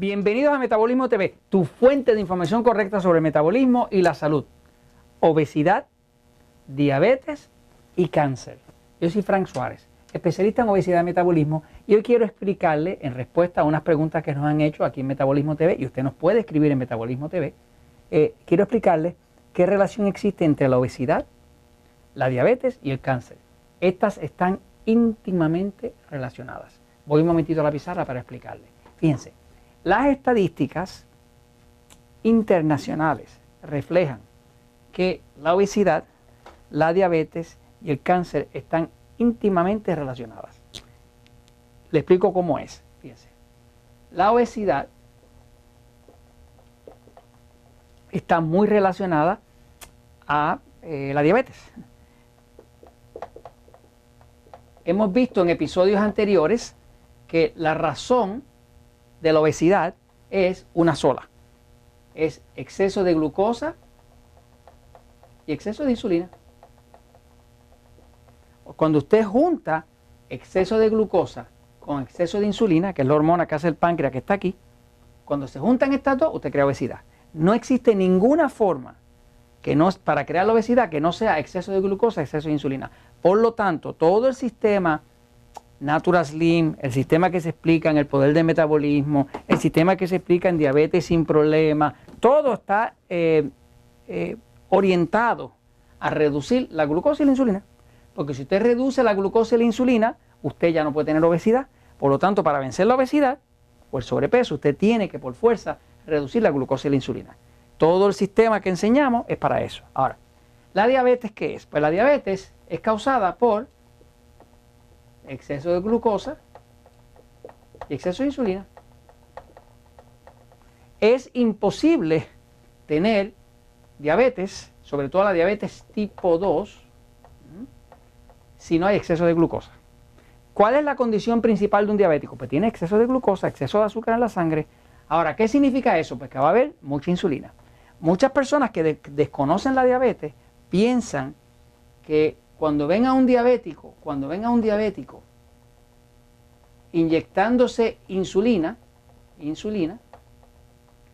Bienvenidos a Metabolismo TV, tu fuente de información correcta sobre el metabolismo y la salud, obesidad, diabetes y cáncer. Yo soy Frank Suárez, especialista en obesidad y metabolismo, y hoy quiero explicarle, en respuesta a unas preguntas que nos han hecho aquí en Metabolismo TV, y usted nos puede escribir en Metabolismo TV, quiero explicarle qué relación existe entre la obesidad, la diabetes y el cáncer. Estas están íntimamente relacionadas. Voy un momentito a la pizarra para explicarle. Fíjense, las estadísticas internacionales reflejan que la obesidad, la diabetes y el cáncer están íntimamente relacionadas. Le explico cómo es. Fíjense, la obesidad está muy relacionada a la diabetes. Hemos visto en episodios anteriores que la razón de la obesidad es una sola. Es exceso de glucosa y exceso de insulina. Cuando usted junta exceso de glucosa con exceso de insulina, que es la hormona que hace el páncreas que está aquí, cuando se juntan estas dos, usted crea obesidad. No existe ninguna forma para crear la obesidad que no sea exceso de glucosa, exceso de insulina. Por lo tanto, todo el sistema Natural Slim, el sistema que se explica en el poder del metabolismo, el sistema que se explica en diabetes sin problema, todo está orientado a reducir la glucosa y la insulina. Porque si usted reduce la glucosa y la insulina, usted ya no puede tener obesidad. Por lo tanto, para vencer la obesidad o el sobrepeso, usted tiene que por fuerza reducir la glucosa y la insulina. Todo el sistema que enseñamos es para eso. Ahora, ¿la diabetes qué es? Pues la diabetes es causada por exceso de glucosa y exceso de insulina. Es imposible tener diabetes, sobre todo la diabetes tipo 2, si no hay exceso de glucosa. ¿Cuál es la condición principal de un diabético? Pues tiene exceso de glucosa, exceso de azúcar en la sangre. Ahora, ¿qué significa eso? Pues que va a haber mucha insulina. Muchas personas que desconocen la diabetes piensan que cuando ven a un diabético inyectándose insulina,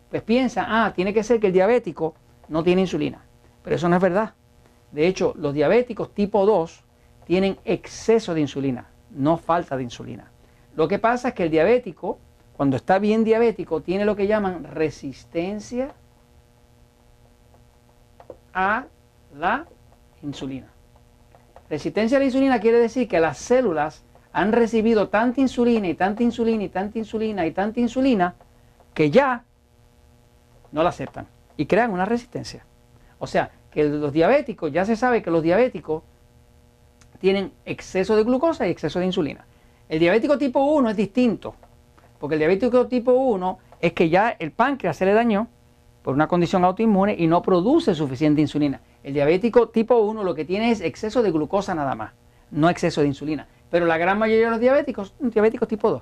pues piensan, tiene que ser que el diabético no tiene insulina. Pero eso no es verdad. De hecho, los diabéticos tipo 2 tienen exceso de insulina, no falta de insulina. Lo que pasa es que el diabético, cuando está bien diabético, tiene lo que llaman resistencia a la insulina. Resistencia a la insulina quiere decir que las células han recibido tanta insulina y tanta insulina y tanta insulina y tanta insulina que ya no la aceptan y crean una resistencia. O sea, que los diabéticos, ya se sabe que los diabéticos tienen exceso de glucosa y exceso de insulina. El diabético tipo 1 es distinto, porque el diabético tipo 1 es que ya el páncreas se le dañó por una condición autoinmune y no produce suficiente insulina. El diabético tipo 1 lo que tiene es exceso de glucosa nada más, no exceso de insulina. Pero la gran mayoría de los diabéticos son diabéticos tipo 2.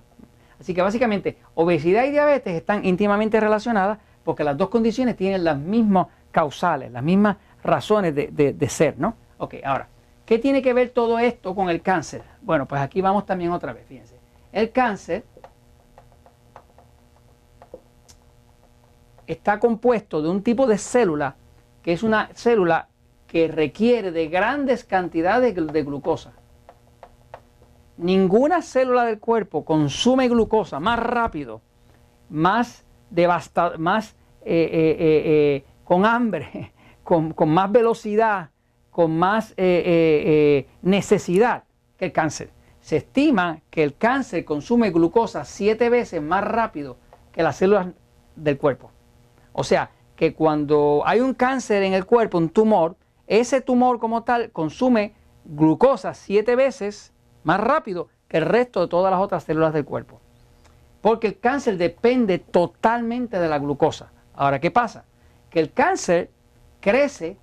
Así que básicamente obesidad y diabetes están íntimamente relacionadas porque las dos condiciones tienen las mismas causales, las mismas razones de ser, ¿no? Ok, ahora, ¿qué tiene que ver todo esto con el cáncer? Bueno, pues aquí vamos también otra vez, fíjense. El cáncer está compuesto de un tipo de célula que es una célula que requiere de grandes cantidades de glucosa. Ninguna célula del cuerpo consume glucosa más rápido, más devastador, más con hambre, con más velocidad, con más necesidad que el cáncer. Se estima que el cáncer consume glucosa 7 veces más rápido que las células del cuerpo. O sea, que cuando hay un cáncer en el cuerpo, un tumor, ese tumor como tal consume glucosa 7 veces más rápido que el resto de todas las otras células del cuerpo. Porque el cáncer depende totalmente de la glucosa. Ahora, ¿qué pasa? Que el cáncer crece,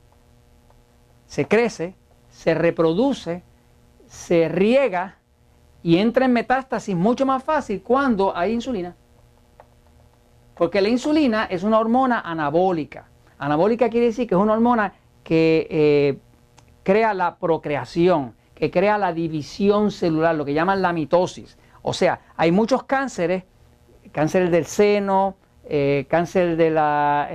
se reproduce, se riega y entra en metástasis mucho más fácil cuando hay insulina. Porque la insulina es una hormona anabólica. Anabólica quiere decir que es una hormona que crea la procreación, que crea la división celular, lo que llaman la mitosis. O sea, hay muchos cánceres cáncer del seno, cáncer de la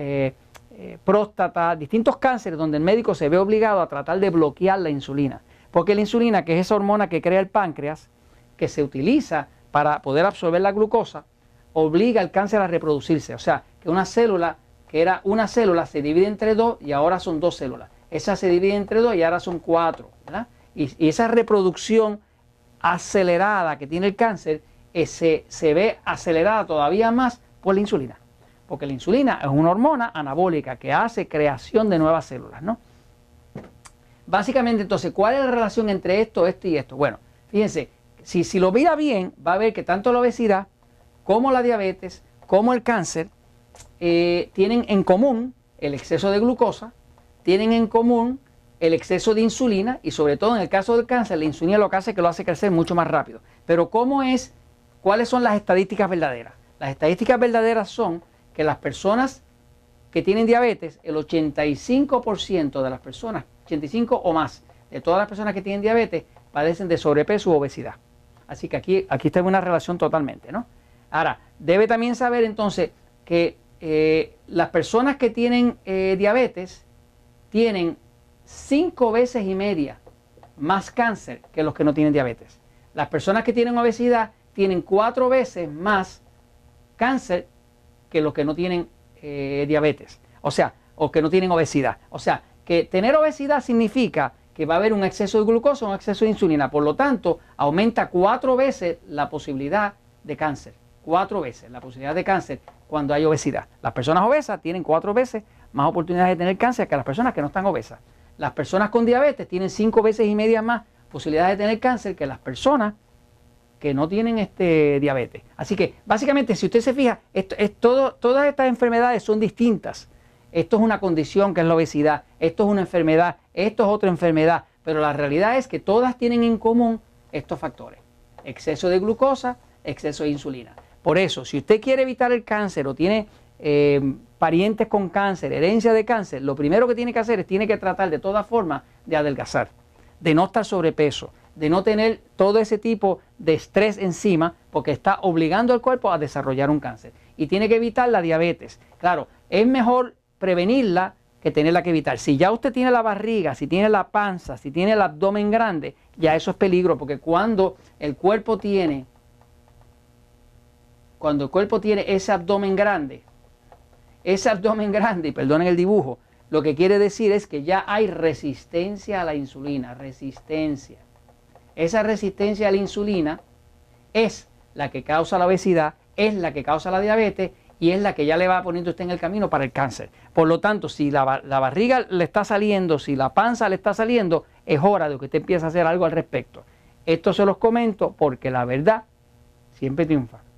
próstata, distintos cánceres donde el médico se ve obligado a tratar de bloquear la insulina. Porque la insulina, que es esa hormona que crea el páncreas, que se utiliza para poder absorber la glucosa, obliga al cáncer a reproducirse. O sea, que una célula, que era una célula, se divide entre dos y ahora son dos células. Esa se divide entre dos y ahora son cuatro, ¿verdad? Y esa reproducción acelerada que tiene el cáncer se ve acelerada todavía más por la insulina. Porque la insulina es una hormona anabólica que hace creación de nuevas células, ¿no? Básicamente, entonces, ¿cuál es la relación entre esto y esto? Bueno, fíjense, si lo mira bien, va a ver que tanto la obesidad como la diabetes, como el cáncer, tienen en común el exceso de glucosa, tienen en común el exceso de insulina y sobre todo en el caso del cáncer, la insulina lo que hace es que lo hace crecer mucho más rápido. Pero ¿cuáles son las estadísticas verdaderas? Las estadísticas verdaderas son que las personas que tienen diabetes, el 85% de las personas, 85 o más, de todas las personas que tienen diabetes, padecen de sobrepeso u obesidad. Así que aquí está una relación totalmente, ¿no? Ahora, debe también saber entonces que las personas que tienen diabetes tienen 5 veces y media más cáncer que los que no tienen diabetes. Las personas que tienen obesidad tienen 4 veces más cáncer que los que no tienen diabetes. O sea, o que no tienen obesidad. O sea, que tener obesidad significa que va a haber un exceso de glucosa o un exceso de insulina. Por lo tanto, aumenta 4 veces la posibilidad de cáncer. 4 veces la posibilidad de cáncer cuando hay obesidad. Las personas obesas tienen 4 veces más oportunidades de tener cáncer que las personas que no están obesas. Las personas con diabetes tienen 5 veces y media más posibilidades de tener cáncer que las personas que no tienen diabetes. Así que, básicamente, si usted se fija, todas estas enfermedades son distintas. Esto es una condición que es la obesidad, esto es una enfermedad, esto es otra enfermedad, pero la realidad es que todas tienen en común estos factores. Exceso de glucosa, exceso de insulina. Por eso, si usted quiere evitar el cáncer o tiene parientes con cáncer, herencia de cáncer, lo primero que tiene que hacer es tiene que tratar de todas formas de adelgazar, de no estar sobrepeso, de no tener todo ese tipo de estrés encima, porque está obligando al cuerpo a desarrollar un cáncer. Y tiene que evitar la diabetes. Claro, es mejor prevenirla que tenerla que evitar. Si ya usted tiene la barriga, si tiene la panza, si tiene el abdomen grande, ya eso es peligro, porque cuando el cuerpo tiene ese abdomen grande, y perdonen el dibujo, lo que quiere decir es que ya hay resistencia a la insulina, resistencia. Esa resistencia a la insulina es la que causa la obesidad, es la que causa la diabetes y es la que ya le va poniendo usted en el camino para el cáncer. Por lo tanto, si la barriga le está saliendo, si la panza le está saliendo, es hora de que usted empiece a hacer algo al respecto. Esto se los comento porque la verdad siempre triunfa.